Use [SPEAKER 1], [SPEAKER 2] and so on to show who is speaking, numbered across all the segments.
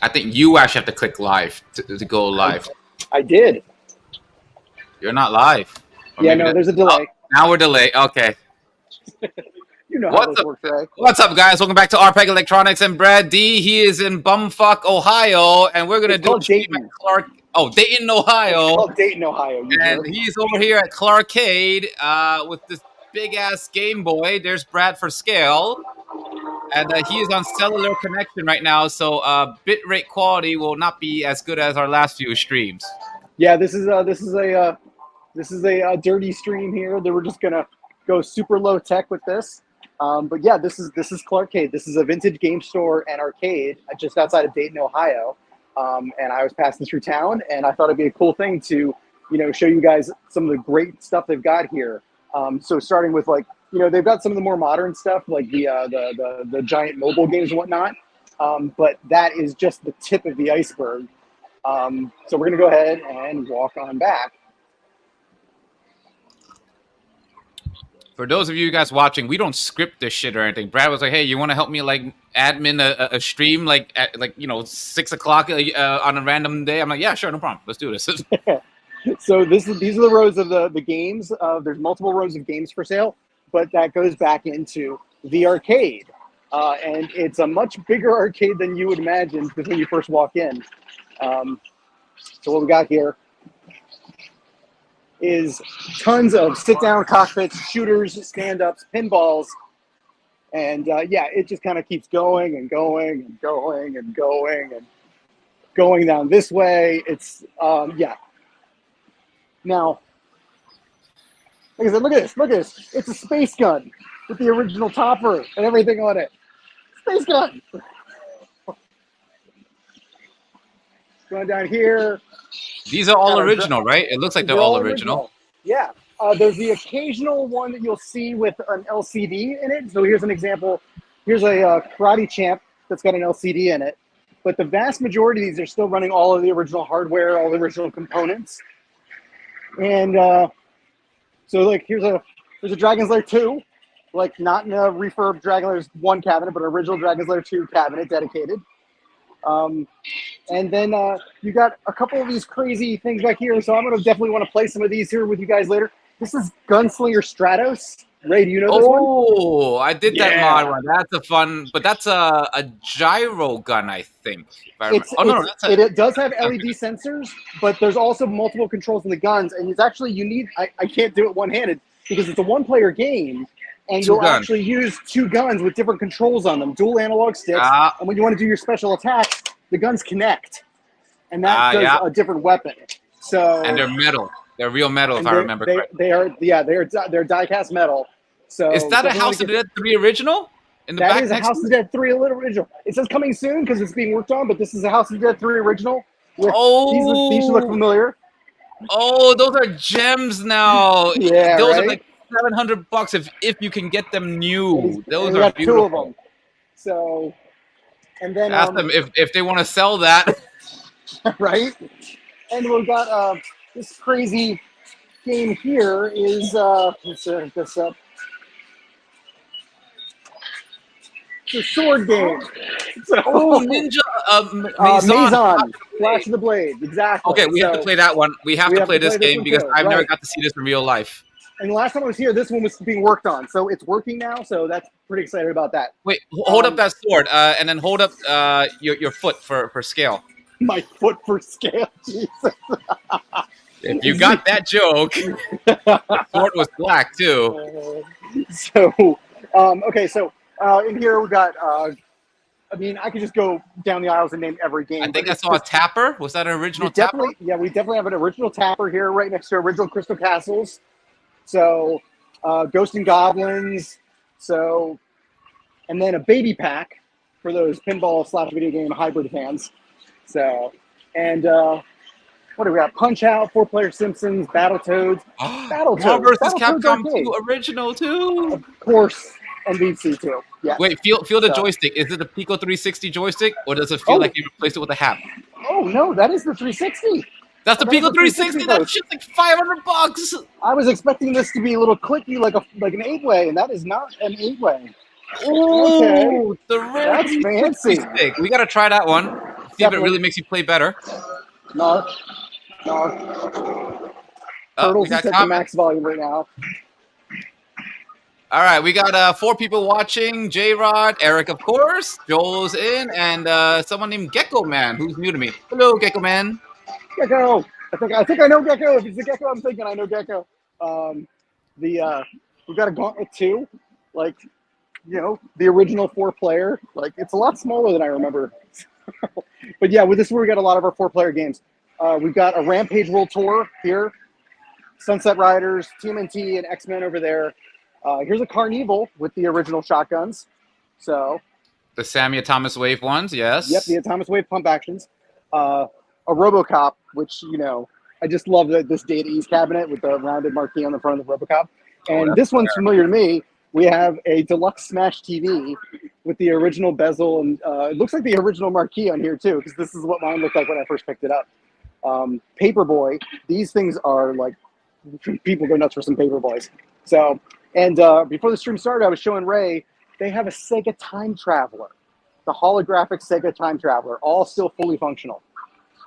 [SPEAKER 1] I think you actually have to click live to go live.
[SPEAKER 2] I did.
[SPEAKER 1] You're not live.
[SPEAKER 2] Or yeah, no, there's a delay.
[SPEAKER 1] Oh, now we're delayed. Okay.
[SPEAKER 2] You know how this works, right?
[SPEAKER 1] What's up, guys? Welcome back to RPEG Electronics and Brad D. He is in bumfuck Ohio, and we're gonna do
[SPEAKER 2] Dayton.
[SPEAKER 1] Dayton, Ohio.
[SPEAKER 2] It's called Dayton, Ohio.
[SPEAKER 1] And he's over here at Clarkade with this big ass Game Boy. There's Brad for scale, and he is on cellular connection right now, so bitrate quality will not be as good as our last few streams.
[SPEAKER 2] Yeah, this is a dirty stream here. That we're just gonna go super low tech with this. But yeah, this is Clarkade. This is a vintage game store and arcade just outside of Dayton, Ohio. And I was passing through town, and I thought it'd be a cool thing to, show you guys some of the great stuff they've got here. So starting with they've got some of the more modern stuff like the giant mobile games and whatnot. But that is just the tip of the iceberg. So we're gonna go ahead and walk on back.
[SPEAKER 1] For those of you guys watching, we don't script this shit or anything. Brad was like, "Hey, you want to help me admin a stream at 6 o'clock on a random day?" I'm like, "Yeah, sure, no problem. Let's do this."
[SPEAKER 2] So these are the rows of the games. There's multiple rows of games for sale, but that goes back into the arcade, and it's a much bigger arcade than you would imagine when you first walk in. So what we got here is tons of sit-down cockpits, shooters, stand-ups, pinballs, and yeah, it just kind of keeps going and going and going and going and going down this way. It's yeah. Now, like I said, look at this. It's a space gun with the original topper and everything on it. Space gun. Going down here.
[SPEAKER 1] These are all original, right? It looks like they're all original.
[SPEAKER 2] Yeah. There's the occasional one that you'll see with an LCD in it. So here's an example. Here's a Karate Champ that's got an LCD in it. But the vast majority of these are still running all of the original hardware, all the original components. And so here's a Dragon's Lair 2, not in a refurb Dragon's Lair 1 cabinet, but an original Dragon's Lair 2 cabinet dedicated. And then you got a couple of these crazy things back here. So I'm going to definitely want to play some of these here with you guys later. This is Gunslinger Stratos. Ray, do you know this one?
[SPEAKER 1] Oh, I did that mod one. That's a fun, but that's a gyro gun, I think.
[SPEAKER 2] It does have LED sensors, but there's also multiple controls in the guns. And it's actually, I can't do it one-handed because it's a one-player game. And you'll actually use two guns with different controls on them, dual analog sticks. And when you want to do your special attacks, the guns connect. And that does a different weapon. And
[SPEAKER 1] they're metal. They're real metal, if I remember correctly.
[SPEAKER 2] They're die-cast metal. So
[SPEAKER 1] is that a House of the Dead 3 original?
[SPEAKER 2] That is a House of the Dead 3 original. It says coming soon because it's being worked on, but this is a House of the Dead 3 original. These look familiar.
[SPEAKER 1] Oh, those are gems now.
[SPEAKER 2] Yeah,
[SPEAKER 1] those are like $700 if you can get them new. Those are beautiful.
[SPEAKER 2] Two of them. So, and then
[SPEAKER 1] ask them if they want to sell that.
[SPEAKER 2] Right. And we've got this crazy game here is let's set this up. It's a sword game.
[SPEAKER 1] Ninja
[SPEAKER 2] Maison, Flash of the Blade. Exactly.
[SPEAKER 1] Okay, we have to play that one. We have to play this game because I've never got to see this in real life.
[SPEAKER 2] And the last time I was here, this one was being worked on, so it's working now. So that's pretty excited about that.
[SPEAKER 1] Wait, hold up that sword, and then hold up your foot for scale.
[SPEAKER 2] My foot for scale, Jesus.
[SPEAKER 1] If you got that joke, the sword was black too.
[SPEAKER 2] Okay, so in here we got. I could just go down the aisles and name every game.
[SPEAKER 1] I think I saw a tapper. Was that an original tapper?
[SPEAKER 2] Yeah, we definitely have an original tapper here, right next to original Crystal Castles. So, Ghost and Goblins. So, and then a baby pack for those pinball/video game hybrid fans. So, and what do we got? Punch Out, 4-Player Simpsons, Battletoads.
[SPEAKER 1] Battletoads. Marvel vs. Capcom 2 original too.
[SPEAKER 2] Of course, NBC too. Yeah.
[SPEAKER 1] Wait, feel the joystick. Is it a Pico 360 joystick, or does it feel like you replaced it with a hat?
[SPEAKER 2] Oh no, that is the 360.
[SPEAKER 1] That's the Pico 360. That shit's like $500.
[SPEAKER 2] I was expecting this to be a little clicky, like an 8-way, and that is not an 8-way.
[SPEAKER 1] Oh, okay. That's
[SPEAKER 2] fancy.
[SPEAKER 1] We gotta try that one. see if it
[SPEAKER 2] Definitely.
[SPEAKER 1] really makes you play better.
[SPEAKER 2] No.
[SPEAKER 1] Oh, we
[SPEAKER 2] Turtles is
[SPEAKER 1] got
[SPEAKER 2] set to
[SPEAKER 1] comments.
[SPEAKER 2] max volume right now.
[SPEAKER 1] All right, we got 4 people watching. J-Rod, Eric, of course. Joel's in, and someone named Gecko Man, who's new to me. Hello, Gecko Man.
[SPEAKER 2] Gecko. I think I know Gecko. If it's a Gecko, I'm thinking I know Gecko. We've got a Gauntlet 2, like, the original 4-player. Like, it's a lot smaller than I remember. But yeah, with this, we got a lot of our 4-player games. We've got a Rampage World Tour here, Sunset Riders, TMNT, and X-Men over there. Here's a Carnival with the original shotguns. So,
[SPEAKER 1] The Sammy Thomas Wave ones, yes.
[SPEAKER 2] yep, the Thomas Wave pump actions. A RoboCop, which, I just love this Data East cabinet with the rounded marquee on the front of the RoboCop. And this one's familiar to me. We have a deluxe Smash TV with the original bezel, and it looks like the original marquee on here too, because this is what mine looked like when I first picked it up. Paperboy, these things are like, people go nuts for some Paperboys. So, and before the stream started, I was showing Ray, they have a Sega Time Traveler, the holographic Sega Time Traveler, all still fully functional.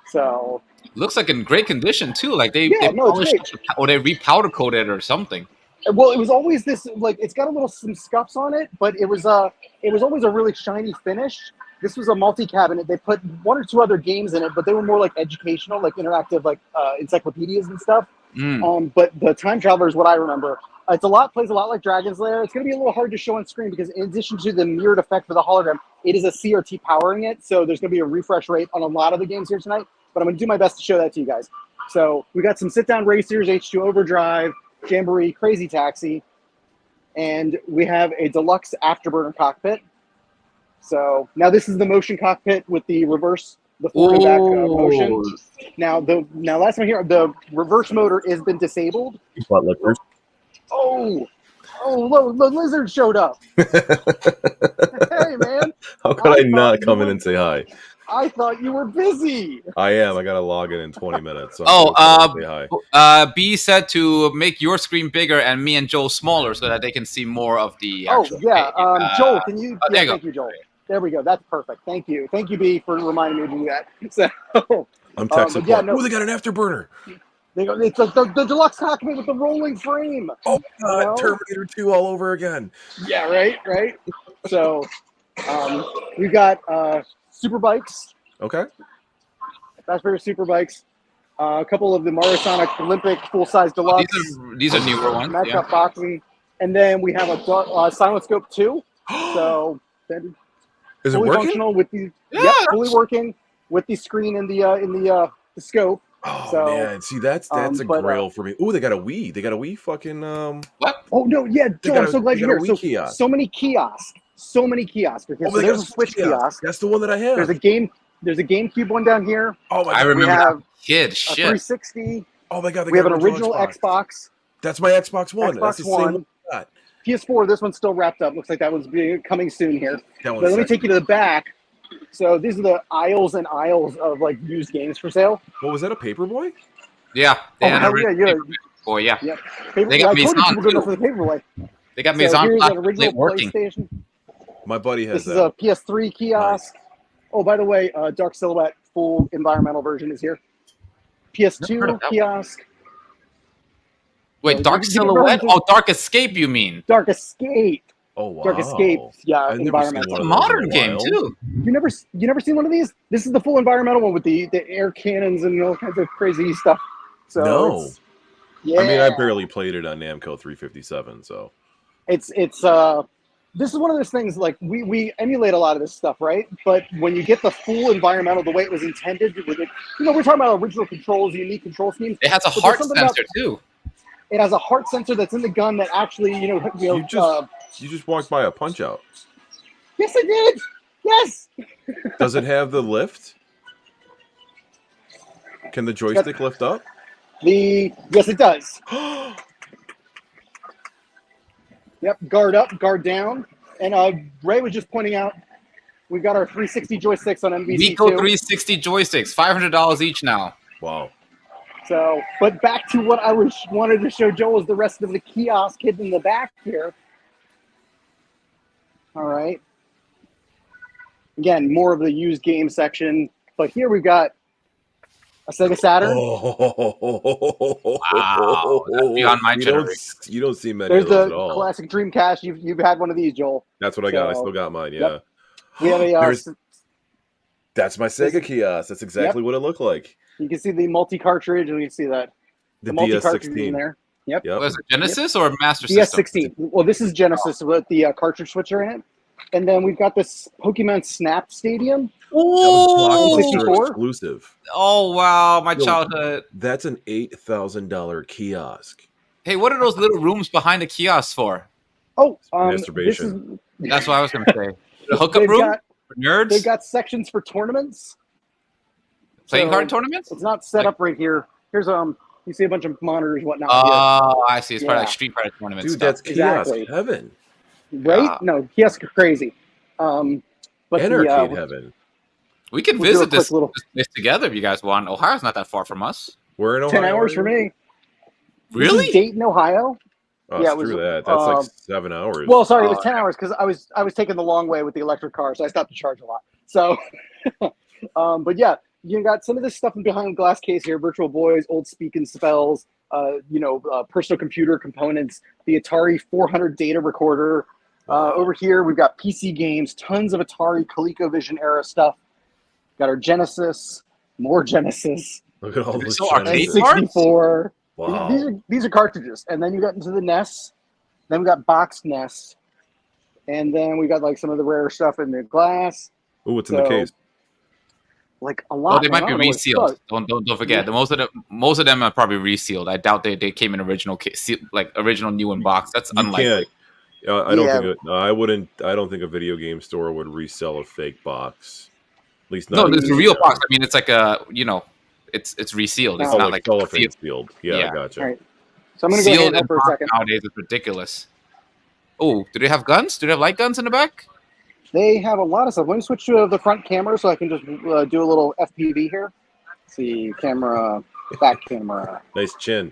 [SPEAKER 2] So,
[SPEAKER 1] looks like in great condition too. Like they
[SPEAKER 2] it's great.
[SPEAKER 1] Or they repowder coated or something.
[SPEAKER 2] Well, it was always this, like, it's got some scuffs on it, but it was always a really shiny finish. This was a multi-cabinet. They put 1 or 2 other games in it, but they were more like educational, like interactive, like encyclopedias and stuff. But the Time Traveler is what I remember. Plays a lot like Dragon's Lair. It's going to be a little hard to show on screen because in addition to the mirrored effect for the hologram, it is a CRT powering it. So there's going to be a refresh rate on a lot of the games here tonight, but I'm going to do my best to show that to you guys. So we got some sit-down racers, H2 Overdrive, Jamboree, Crazy Taxi, and we have a deluxe Afterburner cockpit. So now this is the motion cockpit with the reverse, the forward and back motion. Now last time here, the reverse motor has been disabled.
[SPEAKER 3] Butt lickers.
[SPEAKER 2] Oh, the lizard showed up. Hey, man.
[SPEAKER 3] How could I not come in and say hi?
[SPEAKER 2] I thought you were busy.
[SPEAKER 3] I am. I got to log in 20 minutes. So
[SPEAKER 1] say hi. B said to make your screen bigger and me and Joel smaller so that they can see more of the actual page.
[SPEAKER 2] Joel, can you?
[SPEAKER 1] There you
[SPEAKER 2] thank you, Joel. There we go. That's perfect. Thank you, B, for reminding me to do that. So,
[SPEAKER 3] I'm texting. They got an afterburner.
[SPEAKER 2] It's the deluxe cockpit with the rolling frame.
[SPEAKER 3] Oh God, Terminator 2 all over again.
[SPEAKER 2] Yeah, right. So, we got super bikes.
[SPEAKER 3] Okay.
[SPEAKER 2] Fast Burger super bikes. A couple of the Mario Sonic Olympic full-size deluxe.
[SPEAKER 1] These are newer ones.
[SPEAKER 2] Matchup boxing, and then we have a Silent Scope 2. So.
[SPEAKER 3] Is it
[SPEAKER 2] fully
[SPEAKER 3] working?
[SPEAKER 2] Functional with the fully working with the screen in the scope.
[SPEAKER 3] Oh
[SPEAKER 2] so,
[SPEAKER 3] man, see that's a grail for me. Ooh, they got a Wii. They got a Wii fucking
[SPEAKER 1] What?
[SPEAKER 2] Oh no, yeah, Joe, I'm so glad you're here. So many kiosks. Because there's a Switch kiosk.
[SPEAKER 3] That's the one that I have.
[SPEAKER 2] There's a GameCube one down here.
[SPEAKER 3] Oh my God.
[SPEAKER 1] I remember
[SPEAKER 2] we have
[SPEAKER 1] Shit.
[SPEAKER 2] A 360.
[SPEAKER 3] Oh my God.
[SPEAKER 2] We have an original Xbox.
[SPEAKER 3] That's my Xbox One. That's the same one.
[SPEAKER 2] PS4, this one's still wrapped up. Looks like that one's coming soon here. But let me take you to the back. So these are the aisles and aisles of like used games for sale.
[SPEAKER 3] What was that, a Paperboy?
[SPEAKER 1] Yeah.
[SPEAKER 2] Paperboy, yeah. Yep.
[SPEAKER 1] They got me on
[SPEAKER 2] for the Paperboy.
[SPEAKER 1] They got me on.
[SPEAKER 2] Here's an original PlayStation.
[SPEAKER 3] My buddy has
[SPEAKER 2] This is a PS3 kiosk. Nice. Oh, by the way, Dark Silhouette full environmental version is here. PS2 kiosk.
[SPEAKER 1] Wait, Dark Silhouette? Oh, Dark Escape, you mean?
[SPEAKER 2] Dark Escape.
[SPEAKER 3] Oh wow.
[SPEAKER 2] Dark Escape, yeah, environmental.
[SPEAKER 1] It's a modern game too.
[SPEAKER 2] You never seen one of these? This is the full environmental one with the air cannons and all kinds of crazy stuff. So
[SPEAKER 3] no.
[SPEAKER 2] Yeah.
[SPEAKER 3] I mean, I barely played it on Namco 357, so
[SPEAKER 2] it's this is one of those things like we emulate a lot of this stuff, right? But when you get the full environmental the way it was intended with it, we're talking about original controls, unique control schemes.
[SPEAKER 1] It has a heart sensor too.
[SPEAKER 2] It has a heart sensor that's in the gun that actually,
[SPEAKER 3] you just walked by a Punch Out.
[SPEAKER 2] Yes, I did. Yes.
[SPEAKER 3] Does it have the lift? Can the joystick lift up?
[SPEAKER 2] Yes, it does. Yep. Guard up, guard down. And Ray was just pointing out, we've got our 360 joysticks on MVC2.
[SPEAKER 1] Nico 360 joysticks, $500 each now.
[SPEAKER 3] Wow.
[SPEAKER 2] So, but back to what I wanted to show Joel is the rest of the kiosk hidden in the back here. All right. Again, more of the used game section. But here we've got a Sega Saturn.
[SPEAKER 1] Wow, that's beyond my generation.
[SPEAKER 3] You don't see many
[SPEAKER 2] There's
[SPEAKER 3] of those
[SPEAKER 2] the
[SPEAKER 3] at all.
[SPEAKER 2] classic Dreamcast. You've had one of these, Joel.
[SPEAKER 3] That's what I got. I still got mine. Yeah.
[SPEAKER 2] Yep. We have a.
[SPEAKER 3] That's my Sega kiosk. That's exactly what it looked like.
[SPEAKER 2] You can see the multi cartridge, and you can see that
[SPEAKER 3] The
[SPEAKER 2] multi cartridge
[SPEAKER 3] DS16
[SPEAKER 2] in there. Yep.
[SPEAKER 1] Was it Genesis or Master System?
[SPEAKER 2] DS16. Well, this is Genesis with the cartridge switcher in it, and then we've got this Pokemon Snap Stadium.
[SPEAKER 3] That was Blockbuster
[SPEAKER 2] 64?
[SPEAKER 3] exclusive.
[SPEAKER 1] Oh wow, my childhood.
[SPEAKER 3] That's an $8,000 kiosk.
[SPEAKER 1] Hey, what are those little rooms behind the kiosks for?
[SPEAKER 2] Oh,
[SPEAKER 3] masturbation.
[SPEAKER 1] That's what I was going to say. The hookup room for nerds.
[SPEAKER 2] They've got sections for tournaments.
[SPEAKER 1] Playing card tournaments.
[SPEAKER 2] It's not set up right here. Here's you see a bunch of monitors, and whatnot.
[SPEAKER 1] Oh, I see. It's probably like Street Fighter tournaments.
[SPEAKER 3] Dude, that's kiosk heaven.
[SPEAKER 2] Right?
[SPEAKER 1] Yeah.
[SPEAKER 2] No, kiosk are crazy. But
[SPEAKER 3] arcade heaven.
[SPEAKER 1] We can visit this together if you guys want. Ohio's not that far from us.
[SPEAKER 3] We're in Ohio.
[SPEAKER 2] 10 hours for me.
[SPEAKER 1] Really?
[SPEAKER 2] This is Dayton, Ohio.
[SPEAKER 3] Oh, yeah, screw that. That's like 7 hours.
[SPEAKER 2] Well, sorry, it was 10 hours because I was taking the long way with the electric car, so I stopped to charge a lot. So, but yeah, you got some of this stuff behind the glass case here: Virtual Boys, old Speak and Spells, personal computer components, the Atari 400 data recorder. Over here, we've got PC games, tons of Atari, ColecoVision era stuff. Got our Genesis, more Genesis.
[SPEAKER 3] Look at all those
[SPEAKER 1] arcade
[SPEAKER 2] 64.
[SPEAKER 3] Wow.
[SPEAKER 2] These are cartridges, and then you got into the NES. Then we got boxed NES, and then we got like some of the rare stuff in the glass.
[SPEAKER 3] Oh, what's in the case?
[SPEAKER 2] Like a lot.
[SPEAKER 1] Oh, they might be resealed. Don't forget.
[SPEAKER 2] Yeah.
[SPEAKER 1] Most of them are probably resealed. I doubt they came in original original new in box. That's unlikely.
[SPEAKER 3] I don't think a video game store would resell a fake box. At least not.
[SPEAKER 1] No, there's a real box. I mean, it's like it's resealed. It's not like
[SPEAKER 3] cellophane sealed. Yeah, I gotcha.
[SPEAKER 2] All right. So I'm going to go ahead for a second.
[SPEAKER 1] Nowadays, it's ridiculous. Oh, do they have guns? Do they have light guns in the back?
[SPEAKER 2] They have a lot of stuff. Let me switch to the front camera so I can just do a little FPV here. Let's see, camera, back camera.
[SPEAKER 3] Nice chin.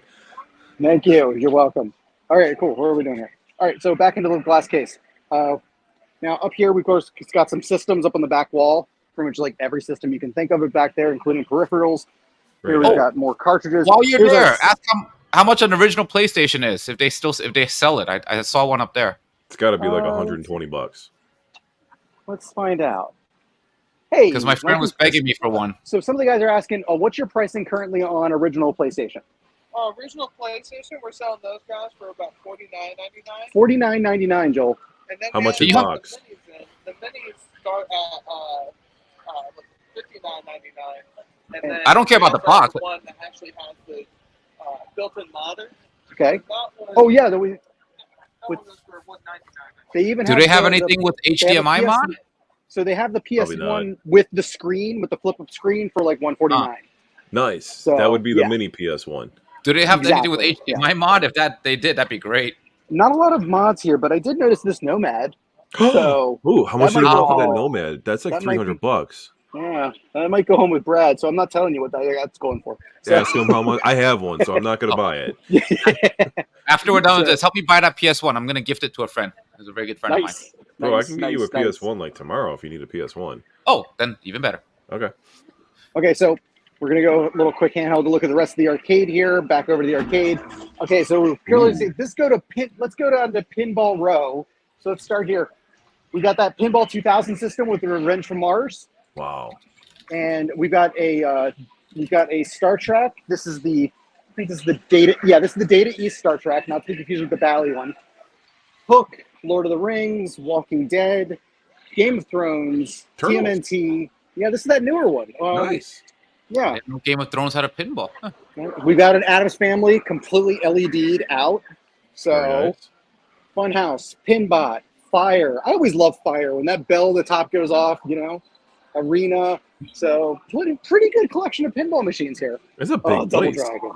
[SPEAKER 2] Thank you. You're welcome. All right, cool. What are we doing here? All right, so back into the glass case. Now up here, we've got some systems up on the back wall. Pretty much like every system you can think of it back there, including peripherals. Here we've got more cartridges.
[SPEAKER 1] While you're there, ask how much an original PlayStation is if they sell it. I saw one up there.
[SPEAKER 3] It's got to be like $120.
[SPEAKER 2] Let's find out. Hey,
[SPEAKER 1] because my friend was begging me for one.
[SPEAKER 2] So some of the guys are asking, what's your pricing currently on original PlayStation?
[SPEAKER 4] Original PlayStation, we're selling those guys for about $49.99.
[SPEAKER 2] $49.99, Joel.
[SPEAKER 4] And then
[SPEAKER 3] how much a box?
[SPEAKER 4] The minis start at $59.99. And then
[SPEAKER 1] I don't care about the box.
[SPEAKER 4] One that actually has the built-in modder.
[SPEAKER 2] Okay. Oh yeah, they even
[SPEAKER 1] do they have anything with HDMI mod?
[SPEAKER 2] So they have the PS1 with the screen, with the flip-up screen for like $149.
[SPEAKER 3] Nice.
[SPEAKER 2] So,
[SPEAKER 3] that would be the mini PS1.
[SPEAKER 1] Do they have anything with HDMI mod? If they did, that'd be great.
[SPEAKER 2] Not a lot of mods here, but I did notice this Nomad. So,
[SPEAKER 3] ooh, how much did you go for that Nomad? That's like $300.
[SPEAKER 2] Yeah, I might go home with Brad, so I'm not telling you what that's going for. So.
[SPEAKER 3] Ask him how much. I have one, so I'm not going to buy it.
[SPEAKER 1] After we're done with this, help me buy that PS1. I'm going to gift it to a friend. He's a very good friend of mine.
[SPEAKER 3] Bro, I can get you a PS1 like tomorrow if you need a PS1.
[SPEAKER 1] Oh, then even better.
[SPEAKER 3] Okay.
[SPEAKER 2] Okay, so we're going to go a little quick handheld to look at the rest of the arcade here. Back over to the arcade. Okay, so let's go down to Pinball Row. So let's start here. We got that Pinball 2000 system with the Revenge from Mars.
[SPEAKER 3] Wow.
[SPEAKER 2] And we got a Star Trek. This is the Data. Yeah, this is the Data East Star Trek, not to be confused with the Bally one. Hook, Lord of the Rings, Walking Dead, Game of Thrones,
[SPEAKER 3] Turtles.
[SPEAKER 2] TMNT. Yeah, this is that newer one.
[SPEAKER 3] Nice.
[SPEAKER 2] Yeah.
[SPEAKER 1] Game of Thrones had a pinball. Huh.
[SPEAKER 2] We got an Addams Family completely LED'd out. So,
[SPEAKER 3] nice.
[SPEAKER 2] Funhouse, Pinbot, Fire. I always love Fire when that bell at the top goes off. Arena. So pretty good collection of pinball machines here.
[SPEAKER 3] It's a big
[SPEAKER 2] Double
[SPEAKER 3] place.
[SPEAKER 2] Dragon.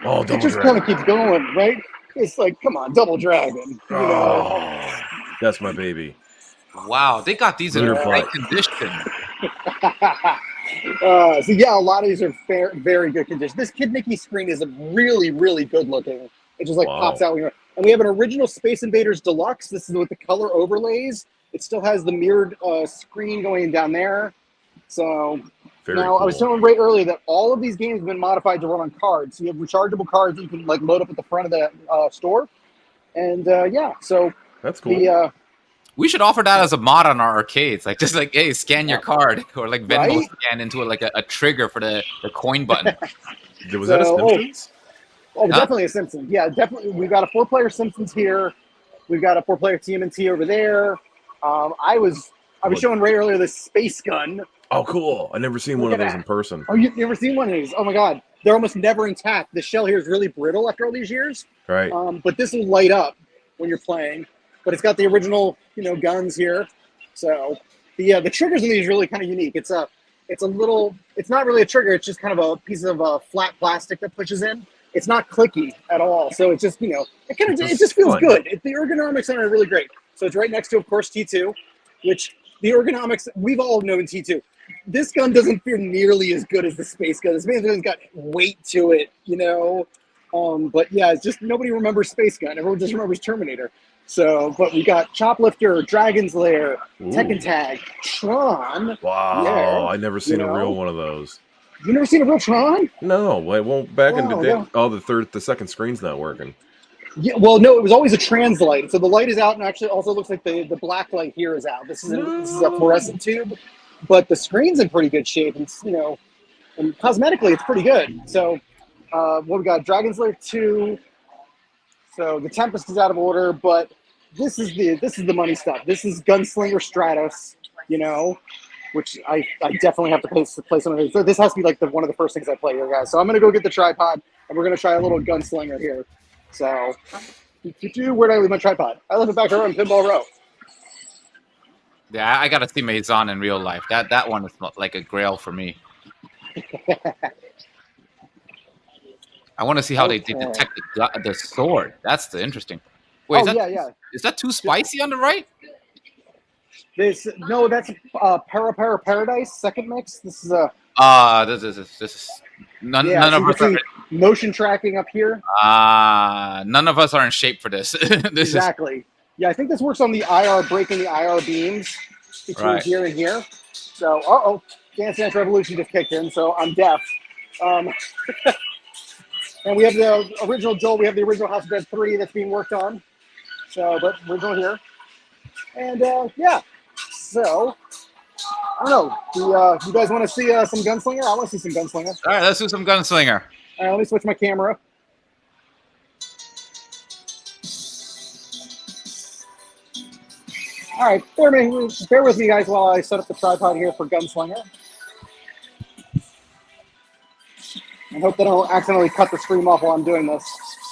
[SPEAKER 3] Oh, Double
[SPEAKER 2] It just kind of keeps going, right? It's like, come on, Double Dragon.
[SPEAKER 3] Oh, that's my baby.
[SPEAKER 1] Wow, they got these in great condition.
[SPEAKER 2] So yeah, a lot of these are very good condition. This Kid Mickey screen is really, really good looking. It just pops out. And we have an original Space Invaders Deluxe. This is with the color overlays. It still has the mirrored screen going down there. So
[SPEAKER 3] Very
[SPEAKER 2] Now, I was
[SPEAKER 3] cool.
[SPEAKER 2] telling Ray earlier that all of these games have been modified to run on cards. So you have rechargeable cards that you can like load up at the front of the store. And yeah, so
[SPEAKER 3] That's cool.
[SPEAKER 2] the
[SPEAKER 1] We should offer that as a mod on our arcades. Like, just like, hey, scan your
[SPEAKER 2] Yeah.
[SPEAKER 1] card, or like Venmo
[SPEAKER 2] Right?
[SPEAKER 1] scan into like a trigger for the coin button.
[SPEAKER 3] Was that a Simpsons?
[SPEAKER 1] Huh?
[SPEAKER 2] Definitely a Simpsons. Yeah, definitely. We've got a 4-player Simpsons here. We've got a 4-player TMNT over there. I was showing Ray earlier this space gun.
[SPEAKER 3] Oh, cool! I never seen
[SPEAKER 2] Look
[SPEAKER 3] one of
[SPEAKER 2] at
[SPEAKER 3] those
[SPEAKER 2] that.
[SPEAKER 3] in person.
[SPEAKER 2] Oh, you've never seen one of these? Oh my God, they're almost never intact. The shell here is really brittle after all these years.
[SPEAKER 3] Right.
[SPEAKER 2] But this will light up when you're playing. But it's got the original, guns here. So the triggers in these are really kind of unique. It's a little. It's not really a trigger. It's just kind of a piece of flat plastic that pushes in. It's not clicky at all. So it's just it just feels
[SPEAKER 3] fun.
[SPEAKER 2] good. The ergonomics on it are really great. So it's right next to, of course, T2, which the ergonomics we've all known T2. This gun doesn't feel nearly as good as the space gun. The space gun's got weight to it, But yeah, it's just nobody remembers Space Gun. Everyone just remembers Terminator. So, but we got Choplifter, Dragon's Lair, Tekken Tag, Tron.
[SPEAKER 3] Wow,
[SPEAKER 2] Yeah,
[SPEAKER 3] I never seen a real one of those.
[SPEAKER 2] You never seen a real Tron?
[SPEAKER 3] No, I won't. Back in the day,
[SPEAKER 2] No.
[SPEAKER 3] the second screen's not working.
[SPEAKER 2] Yeah, well, no, it was always a trans light. So the light is out, and actually also looks like the black light here is out. This is a fluorescent tube, but the screen's in pretty good shape, and and cosmetically it's pretty good. So what we got? Dragon's Lair 2. So the Tempest is out of order, but this is the money stuff. This is Gunslinger Stratos, which I definitely have to play some of these. So this has to be like one of the first things I play here, guys. So I'm gonna go get the tripod, and we're gonna try a little Gunslinger here. So where did I leave my tripod? I left it back around Pinball Row.
[SPEAKER 1] Yeah, I gotta see Maison in real life. That one is like a grail for me. I want to see how they detect the sword. That's the interesting. Wait, is that too spicy on the right?
[SPEAKER 2] That's Para Paradise second mix. This is a
[SPEAKER 1] this is none of us are
[SPEAKER 2] motion tracking up here.
[SPEAKER 1] None of us are in shape for this.
[SPEAKER 2] Exactly. Yeah, I think this works on the IR, breaking the IR beams between here and here. So, Dance Dance Revolution just kicked in, so I'm deaf. And we have the original Joel. We have the original House of Dead 3 that's being worked on. So, but original here. And yeah. So, I don't know. Do you guys want to see some Gunslinger? I want to see some Gunslinger.
[SPEAKER 1] All right, let's do some Gunslinger.
[SPEAKER 2] All right, let me switch my camera. All right, bear with me, guys, while I set up the tripod here for Gunslinger. I hope that I don't accidentally cut the stream off while I'm doing this.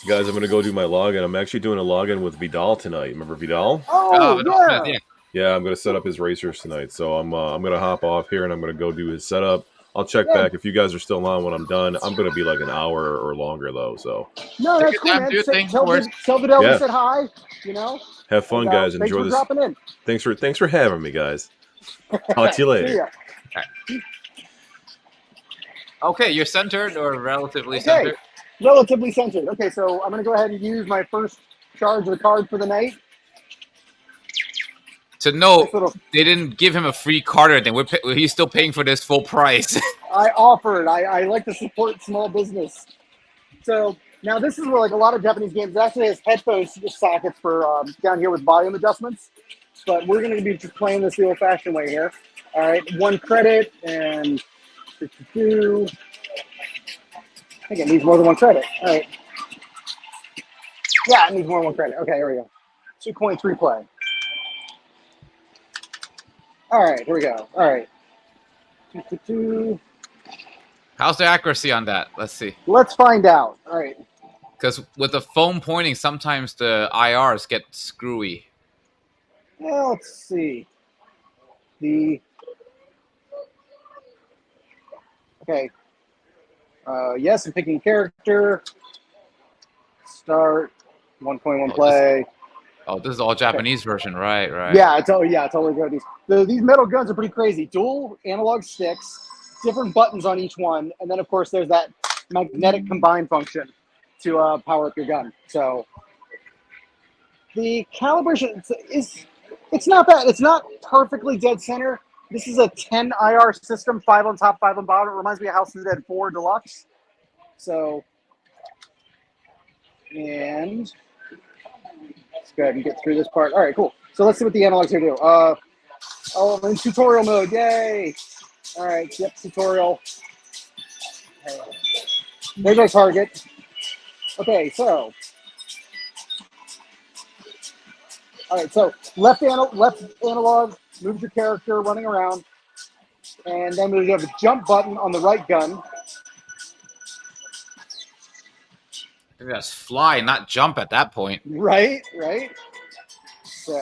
[SPEAKER 3] Guys, I'm going to go do my login. I'm actually doing a login with Vidal tonight. Remember Vidal?
[SPEAKER 2] Oh, yeah.
[SPEAKER 3] Yeah, I'm going to set up his racers tonight. So I'm going to hop off here, and I'm going to go do his setup. I'll check back. If you guys are still on when I'm done, I'm going to be like an hour or longer, though. So
[SPEAKER 2] no, that's cool, man. Tell Vidal we said hi,
[SPEAKER 3] Have fun, guys. Enjoy this.
[SPEAKER 2] Dropping in.
[SPEAKER 3] Thanks for having me, guys. Talk to you later.
[SPEAKER 1] Okay, you're centered or relatively centered?
[SPEAKER 2] Relatively centered. Okay, so I'm going to go ahead and use my first charge of the card for the night.
[SPEAKER 1] To note, they didn't give him a free card or anything. He's still paying for this full price.
[SPEAKER 2] I offered. I like to support small business. So now this is where, like a lot of Japanese games, it actually has headphones sockets for down here with volume adjustments. But we're going to be just playing this the old-fashioned way here. All right, 1 credit and 52. I think it needs more than 1 credit. All right. Yeah, it needs more than 1 credit. Okay, here we go. 2.3 play. All right, here we go. All right. 2.
[SPEAKER 1] How's the accuracy on that? Let's see.
[SPEAKER 2] Let's find out. All right.
[SPEAKER 1] Because with the phone pointing, sometimes the IRs get screwy.
[SPEAKER 2] Well, let's see. Okay. Yes, I'm picking character. Start. 1.1 play.
[SPEAKER 1] This is all Japanese version, right?
[SPEAKER 2] Yeah, totally good. These metal guns are pretty crazy. Dual analog sticks, different buttons on each one, and then of course there's that magnetic combine function to power up your gun. So the calibration it's not bad. It's not perfectly dead center, This is a 10 IR system, 5 on top, 5 on bottom. It reminds me of House of the Dead 4 Deluxe. So, and let's go ahead and get through this part. All right, cool. So let's see what the analogs here do. Oh, I'm in tutorial mode. Yay. All right, yep, tutorial. There's our target. Okay, so. All right, so left analog moves your character running around. And then we have a jump button on the right gun.
[SPEAKER 1] Maybe that's fly, not jump at that point.
[SPEAKER 2] Right. So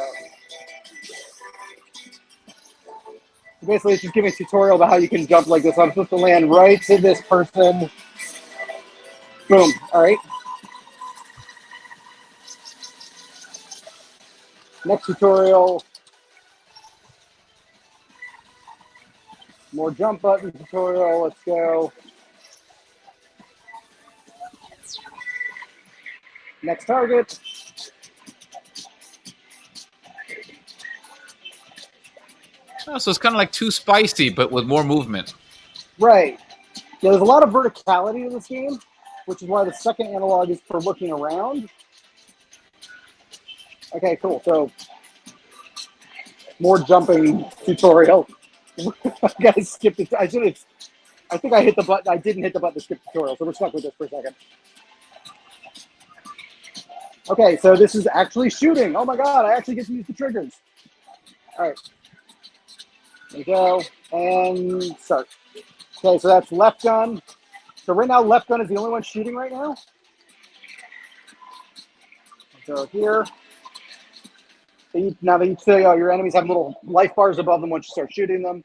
[SPEAKER 2] basically, it's just giving a tutorial about how you can jump like this. I'm supposed to land right to this person. Boom. All right. Next tutorial. More jump button tutorial. Let's go. Next target.
[SPEAKER 1] Oh, so it's kind of like Too Spicy, but with more movement.
[SPEAKER 2] Right. Yeah, there's a lot of verticality in this game, which is why the second analog is for looking around. Okay, cool. So more jumping tutorial. Guys, skipped it. I think I hit the button. I didn't hit the button to skip tutorial, so we're stuck with this for a second. Okay, so this is actually shooting. Oh my god, I actually get to use the triggers. All right. There we go. And start. Okay, so that's left gun. So right now, left gun is the only one shooting right now. So here. Now that you say your enemies have little life bars above them once you start shooting them.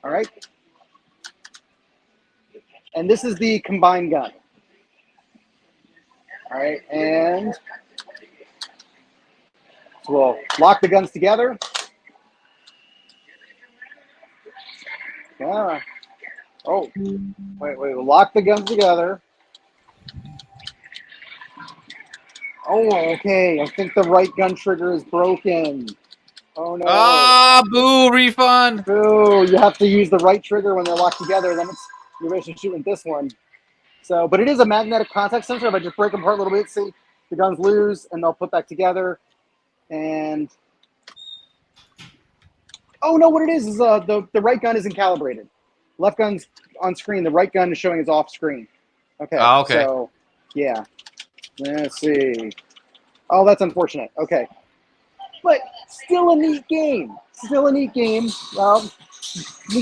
[SPEAKER 2] All right. And this is the combined gun. All right, and so we'll lock the guns together. Yeah. Oh, wait, we'll lock the guns together. Oh, okay. I think the right gun trigger is broken. Oh no.
[SPEAKER 1] Ah, boo, refund.
[SPEAKER 2] Boo, you have to use the right trigger when they're locked together. Then you're basically shooting this one. So, but it is a magnetic contact sensor. If I just break them apart a little bit, see, the guns lose, and they'll put back together. And oh no, what it is the right gun isn't calibrated. Left gun's on screen. The right gun is showing is off screen. Okay.
[SPEAKER 1] Oh, okay.
[SPEAKER 2] So, yeah. Let's see. Oh, that's unfortunate. Okay. But still a neat game. Needs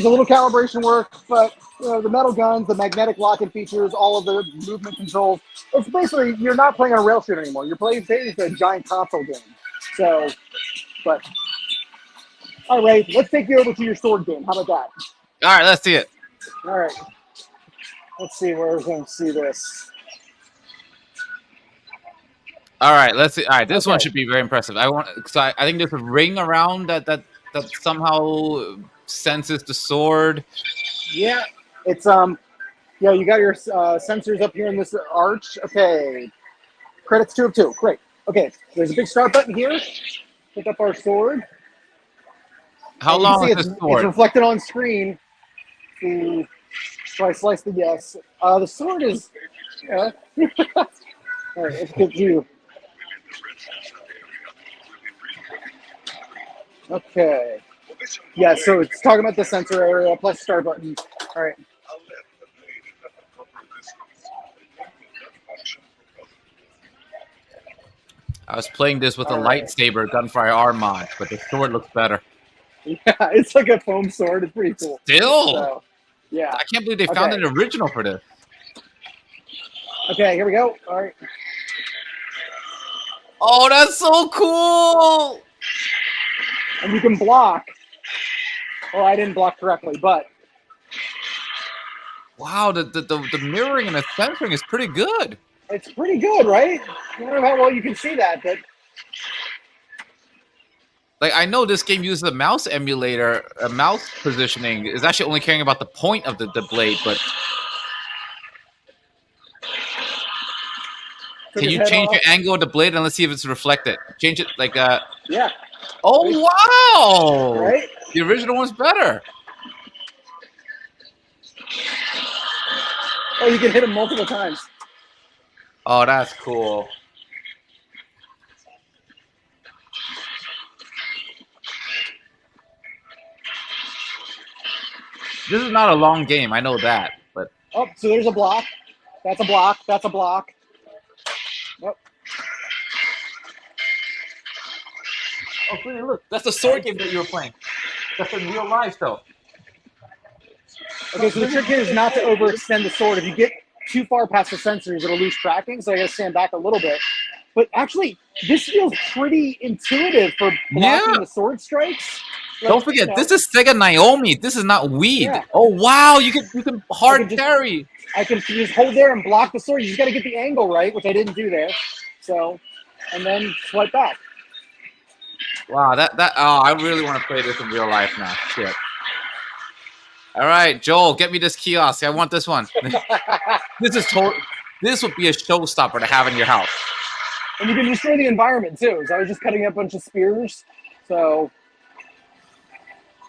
[SPEAKER 2] a little calibration work, but the metal guns, the magnetic locking features, all of the movement controls. It's basically, you're not playing on a rail shooter anymore. You're playing a giant console game. So, but, all right, let's take you over to your sword game. How about that?
[SPEAKER 1] All right, let's see it.
[SPEAKER 2] All right. Let's see where we're going to see this.
[SPEAKER 1] All right, let's see. All right, this
[SPEAKER 2] Okay.
[SPEAKER 1] one should be very impressive. I think there's a ring around that somehow senses the sword.
[SPEAKER 2] Yeah, it's yeah, you got your sensors up here in this arch. Okay, credits 2 of 2. Great. Okay, there's a big start button here. Pick up our sword.
[SPEAKER 1] How
[SPEAKER 2] And you can
[SPEAKER 1] long
[SPEAKER 2] see
[SPEAKER 1] is the
[SPEAKER 2] it's
[SPEAKER 1] sword?
[SPEAKER 2] reflected on screen. So I slice the yes. The sword is. Yeah. All right, let's get you. Okay. Yeah, so it's talking about the sensor area plus start button. All right.
[SPEAKER 1] I was playing this with a
[SPEAKER 2] All right.
[SPEAKER 1] lightsaber gunfire arm mod, but the sword looks better.
[SPEAKER 2] Yeah, it's like a foam sword. It's pretty cool.
[SPEAKER 1] Still,
[SPEAKER 2] So, yeah.
[SPEAKER 1] I can't believe they found
[SPEAKER 2] Okay.
[SPEAKER 1] an original for this.
[SPEAKER 2] Okay, here we go. All right.
[SPEAKER 1] Oh, that's so cool!
[SPEAKER 2] And you can block. Well, I didn't block correctly, but
[SPEAKER 1] Wow, the mirroring and the censoring is pretty good.
[SPEAKER 2] it's pretty good, right? I don't know how well you can see that, but
[SPEAKER 1] Like, I know this game uses a mouse emulator, a mouse positioning is actually only caring about the point of the blade, but
[SPEAKER 2] took
[SPEAKER 1] can
[SPEAKER 2] his
[SPEAKER 1] you
[SPEAKER 2] head
[SPEAKER 1] change
[SPEAKER 2] off.
[SPEAKER 1] your angle of the blade and let's see if it's reflected? Change it like
[SPEAKER 2] Yeah.
[SPEAKER 1] Oh wow!
[SPEAKER 2] Right?
[SPEAKER 1] The original one's better.
[SPEAKER 2] Oh, you can hit him multiple times.
[SPEAKER 1] Oh, that's cool. This is not a long game. I know that, but
[SPEAKER 2] Oh, so there's a block. That's a block. That's a block. Oh,
[SPEAKER 1] oh, really, look, that's the sword game that you were playing. That's in real life, though.
[SPEAKER 2] okay, so the trick here is not to overextend the sword. If you get too far past the sensors, it'll lose tracking, so I gotta stand back a little bit. But actually, this feels pretty intuitive for blocking
[SPEAKER 1] Yeah.
[SPEAKER 2] the sword strikes. Like,
[SPEAKER 1] Don't forget,
[SPEAKER 2] you know,
[SPEAKER 1] this is Sega Naomi. This is not Weed.
[SPEAKER 2] Yeah.
[SPEAKER 1] Oh wow, you can hard
[SPEAKER 2] just-
[SPEAKER 1] carry.
[SPEAKER 2] I can just hold there and block the sword. You just gotta get the angle right, which I didn't do there. So, and then swipe back.
[SPEAKER 1] Wow, that oh, I really want to play this in real life now. Shit. All right, Joel, get me this kiosk. I want this one. This is This would be a showstopper to have in your house.
[SPEAKER 2] And you can destroy the environment too. So I was just cutting up a bunch of spears. So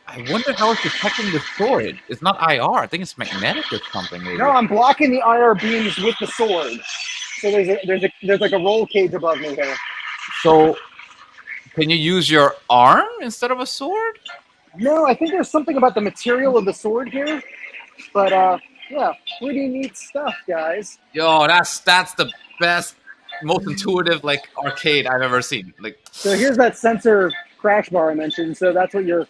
[SPEAKER 1] I wonder how it's detecting the sword. It's not IR. I think it's magnetic or something. Maybe.
[SPEAKER 2] no, I'm blocking the IR beams with the sword. So there's like a roll cage above me here.
[SPEAKER 1] So, can you use your arm instead of a sword?
[SPEAKER 2] No, I think there's something about the material of the sword here. But yeah, pretty neat stuff, guys.
[SPEAKER 1] Yo, that's the best, most intuitive like arcade I've ever seen. Like,
[SPEAKER 2] So here's that sensor crash bar I mentioned. So that's what you're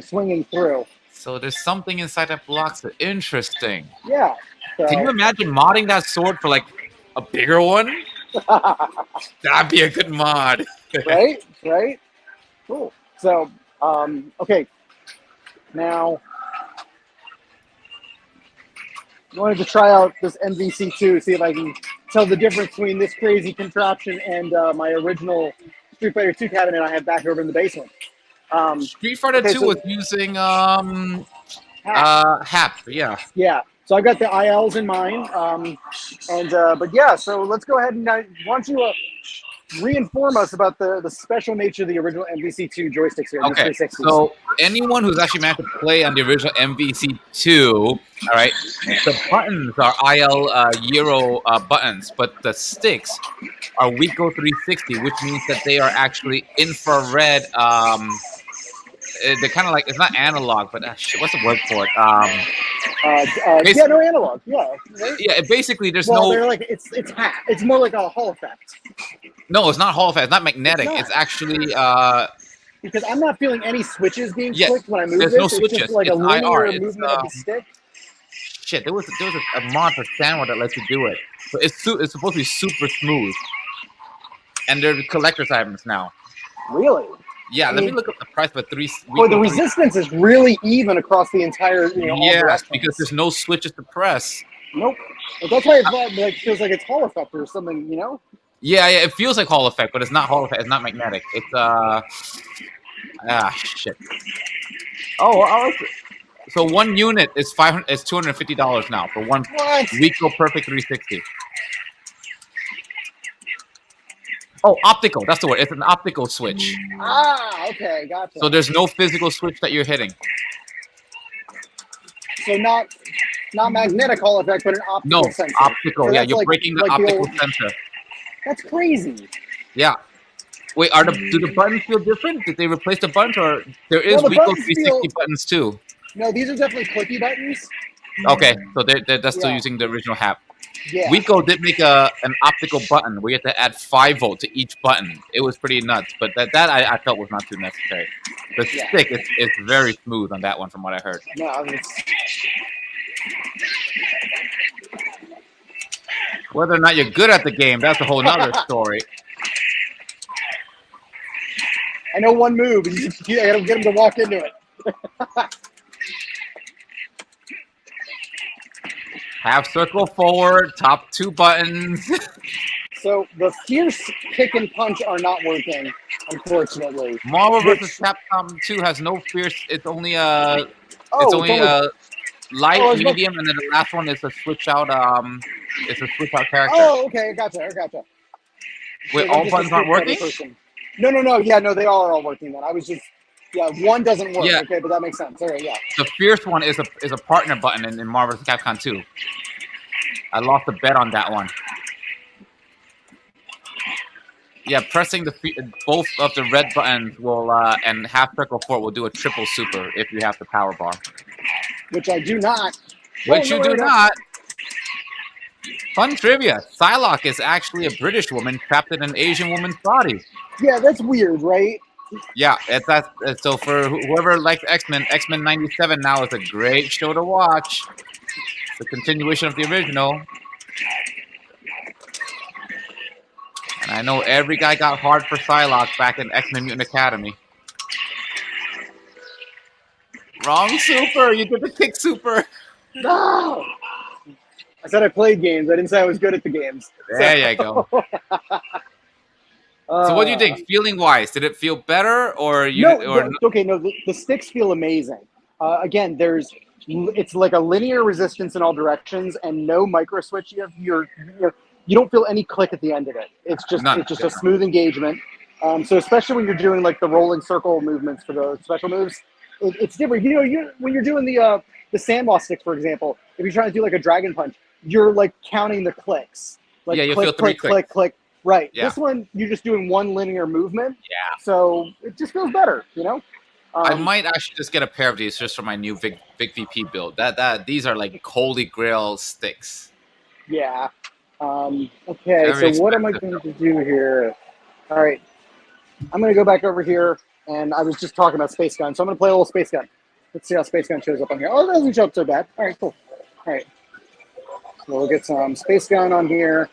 [SPEAKER 2] swinging through.
[SPEAKER 1] so there's something inside that blocks it. Interesting.
[SPEAKER 2] Yeah. So,
[SPEAKER 1] Can you imagine modding that sword for like a bigger one? That'd be a good mod.
[SPEAKER 2] right? Right? Cool. So, okay. Now, I wanted to try out this MVC2, see if I can tell the difference between this crazy contraption and my original Street Fighter 2 cabinet I have back over in the basement.
[SPEAKER 1] Street Fighter
[SPEAKER 2] Okay,
[SPEAKER 1] 2
[SPEAKER 2] so-
[SPEAKER 1] was using
[SPEAKER 2] Hat.
[SPEAKER 1] HAP, yeah.
[SPEAKER 2] Yeah. So I've got the ILs in mine. But yeah, so let's go ahead and why don't you reinform us about the special nature of the original MVC2 joysticks here.
[SPEAKER 1] Okay,
[SPEAKER 2] these 360s.
[SPEAKER 1] so anyone who's actually managed to play on the original MVC2, all right, the buttons are IL Euro buttons, but the sticks are Weco 360, which means that they are actually infrared. They're kind of like, it's not analog, but shit, what's the word for it?
[SPEAKER 2] Yeah, no analog. Yeah. Right?
[SPEAKER 1] Yeah, basically there's
[SPEAKER 2] Well,
[SPEAKER 1] no.
[SPEAKER 2] they're like it's more like a Hall effect.
[SPEAKER 1] No, it's not Hall effect. It's not magnetic.
[SPEAKER 2] It's not.
[SPEAKER 1] It's actually
[SPEAKER 2] Because I'm not feeling any switches being
[SPEAKER 1] Yeah,
[SPEAKER 2] clicked when I move
[SPEAKER 1] there's
[SPEAKER 2] this.
[SPEAKER 1] no
[SPEAKER 2] It's
[SPEAKER 1] switches.
[SPEAKER 2] just like a
[SPEAKER 1] It's
[SPEAKER 2] linear
[SPEAKER 1] IR. It's,
[SPEAKER 2] movement of the stick.
[SPEAKER 1] shit. There was a mod for Sandwich that lets you do it. So it's supposed to be super smooth. And they're collector's items now.
[SPEAKER 2] Really?
[SPEAKER 1] Yeah,
[SPEAKER 2] I
[SPEAKER 1] let me
[SPEAKER 2] mean-
[SPEAKER 1] look up the price for three.
[SPEAKER 2] Boy, the resistance is really even across the entire, all
[SPEAKER 1] Yes,
[SPEAKER 2] directions.
[SPEAKER 1] because there's no switches to press.
[SPEAKER 2] Nope. But that's why it feels like it's Hall effect or something,
[SPEAKER 1] Yeah, it feels like Hall effect, but it's not Hall effect. It's not magnetic. It's shit. Oh, so one unit is $500. It's $250 now for one
[SPEAKER 2] What?
[SPEAKER 1] Weco Perfect 360. Oh, optical. That's the word. It's an optical switch.
[SPEAKER 2] Ah, okay, gotcha.
[SPEAKER 1] So there's no physical switch that you're hitting.
[SPEAKER 2] So not magnetic Hall effect, but an optical
[SPEAKER 1] No,
[SPEAKER 2] sensor.
[SPEAKER 1] optical.
[SPEAKER 2] So
[SPEAKER 1] Yeah,
[SPEAKER 2] that's
[SPEAKER 1] you're
[SPEAKER 2] like-
[SPEAKER 1] breaking the
[SPEAKER 2] like the
[SPEAKER 1] optical
[SPEAKER 2] old-
[SPEAKER 1] sensor.
[SPEAKER 2] That's crazy.
[SPEAKER 1] Yeah. Wait, do the buttons feel different? Did they replace the buttons, or there is
[SPEAKER 2] No, the
[SPEAKER 1] Weco
[SPEAKER 2] buttons
[SPEAKER 1] 360
[SPEAKER 2] feel-
[SPEAKER 1] buttons too?
[SPEAKER 2] No, these are definitely clicky buttons.
[SPEAKER 1] Okay, so they're still
[SPEAKER 2] Yeah.
[SPEAKER 1] using the original HAP.
[SPEAKER 2] Yeah.
[SPEAKER 1] Weco did make an optical button where you had to add 5 volt to each button. It was pretty nuts, but that I felt was not too necessary. The
[SPEAKER 2] Yeah.
[SPEAKER 1] stick is very smooth on that one, from what I heard.
[SPEAKER 2] No, it's
[SPEAKER 1] Whether or not you're good at the game, that's a whole nother story.
[SPEAKER 2] I know one move. I gotta get him to walk into it.
[SPEAKER 1] Half circle forward, top 2 buttons.
[SPEAKER 2] So the fierce kick and punch are not working, unfortunately.
[SPEAKER 1] Marvel vs. Capcom 2 has no fierce. It's only a
[SPEAKER 2] Oh,
[SPEAKER 1] light,
[SPEAKER 2] Oh, it's not-
[SPEAKER 1] medium, and then the last one is a switch out. It's a switch out character.
[SPEAKER 2] Oh, okay, I gotcha.
[SPEAKER 1] Wait,
[SPEAKER 2] So
[SPEAKER 1] all
[SPEAKER 2] they're just
[SPEAKER 1] buttons
[SPEAKER 2] a
[SPEAKER 1] aren't
[SPEAKER 2] Street Fighter
[SPEAKER 1] working?
[SPEAKER 2] person. No. Yeah, no, they all are all working then. I was just, yeah, one doesn't work.
[SPEAKER 1] Yeah,
[SPEAKER 2] Okay, but that makes sense. All right, yeah.
[SPEAKER 1] the fierce one is a partner button in Marvel vs. Capcom 2. I lost a bet on that one. Yeah, pressing both of the red buttons will and half circle 4 will do a triple super if you have the power bar.
[SPEAKER 2] Which I do not.
[SPEAKER 1] Which
[SPEAKER 2] Oh,
[SPEAKER 1] you
[SPEAKER 2] no,
[SPEAKER 1] do
[SPEAKER 2] wait,
[SPEAKER 1] not. Fun trivia: Psylocke is actually a British woman trapped in an Asian woman's body.
[SPEAKER 2] yeah, that's weird, right?
[SPEAKER 1] Yeah, so for whoever likes X-Men, X-Men '97 now is a great show to watch. It's a continuation of the original. And I know every guy got hard for Psylocke back in X-Men Mutant Academy. Wrong super! You did the kick super!
[SPEAKER 2] No! I said I played games. I didn't say I was good at the games.
[SPEAKER 1] There you go. So what do you think, feeling-wise? Did it feel better, or
[SPEAKER 2] okay, no, the sticks feel amazing. Again, it's like a linear resistance in all directions and no micro switch. You don't feel any click at the end of it. It's just a smooth engagement. So especially when you're doing like the rolling circle movements for the special moves, it's different. When you're doing the sandbox stick, for example, if you're trying to do like a dragon punch, you're like counting the clicks. Like
[SPEAKER 1] you
[SPEAKER 2] click,
[SPEAKER 1] feel 3
[SPEAKER 2] click, click. Right.
[SPEAKER 1] Yeah.
[SPEAKER 2] This one, you're just doing one linear movement.
[SPEAKER 1] Yeah.
[SPEAKER 2] So it just feels better,
[SPEAKER 1] I might actually just get a pair of these just for my new Vic VP build. These are like holy grail sticks.
[SPEAKER 2] Yeah. Okay,
[SPEAKER 1] Very
[SPEAKER 2] so what am I going to do here? All right. I'm going to go back over here, and I was just talking about Space Gun, so I'm going to play a little Space Gun. Let's see how Space Gun shows up on here. Oh, it doesn't show up so bad. All right, cool. All right. So we'll get some Space Gun on here.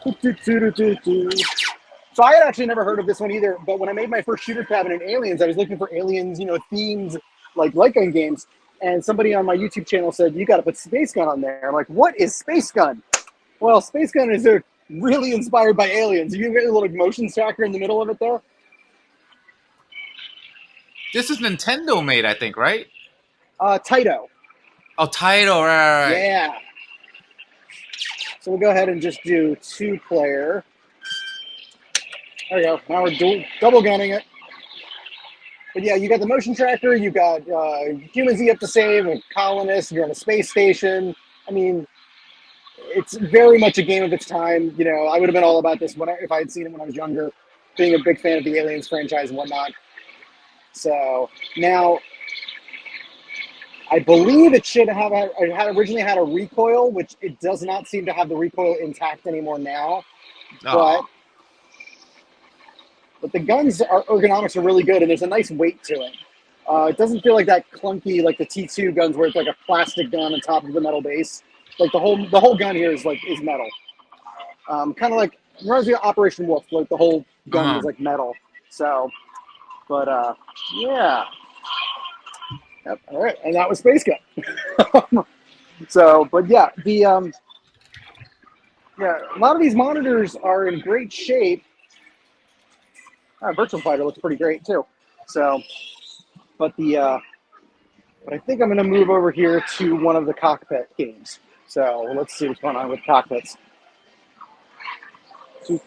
[SPEAKER 2] So I had actually never heard of this one either, but when I made my first shooter cabinet in Aliens, I was looking for Aliens, themes like light gun games, and somebody on my YouTube channel said, you got to put Space Gun on there. I'm like, what is Space Gun? Well, Space Gun is really inspired by Aliens. You can get a little motion tracker in the middle of it there.
[SPEAKER 1] This is Nintendo made, I think, right?
[SPEAKER 2] Taito.
[SPEAKER 1] Oh, Taito, right.
[SPEAKER 2] Yeah. So we'll go ahead and just do 2-player. There we go. Now we're double gunning it. But yeah, you got the motion tracker. You got humans you have to save, and colonists. You're on a space station. I mean, it's very much a game of its time. I would have been all about this if I had seen it when I was younger, being a big fan of the Aliens franchise and whatnot. So now, I believe it originally had a recoil, which it does not seem to have the recoil intact anymore now.
[SPEAKER 1] Oh.
[SPEAKER 2] But the guns ergonomics are really good, and there's a nice weight to it. It doesn't feel like that clunky, like the T2 guns where it's like a plastic gun on top of the metal base. Like the whole gun here is metal. Kind of like reminds me of Operation Wolf. Like the whole gun was like metal. So, but yeah. Yep, all right, and that was Space Gun. So, but yeah, a lot of these monitors are in great shape. Virtual Fighter looks pretty great too. So, but I think I'm going to move over here to one of the cockpit games. So let's see what's going on with cockpits. So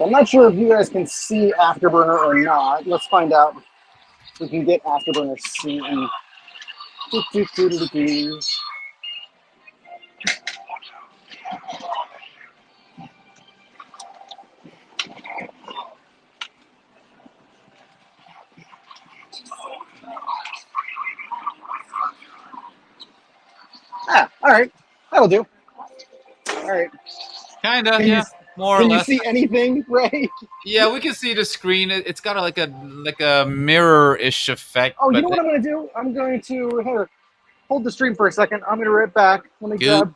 [SPEAKER 2] I'm not sure if you guys can see Afterburner or not. Let's find out if we can get Afterburner seen. All right. That'll do. All right.
[SPEAKER 1] Kinda, yeah. More or
[SPEAKER 2] less. Can you see anything, Ray?
[SPEAKER 1] Yeah, we can see the screen. It's got like a mirror-ish effect.
[SPEAKER 2] Oh, you know what I'm going to do? I'm going to hold the stream for a second. I'm going to right back. Let me grab.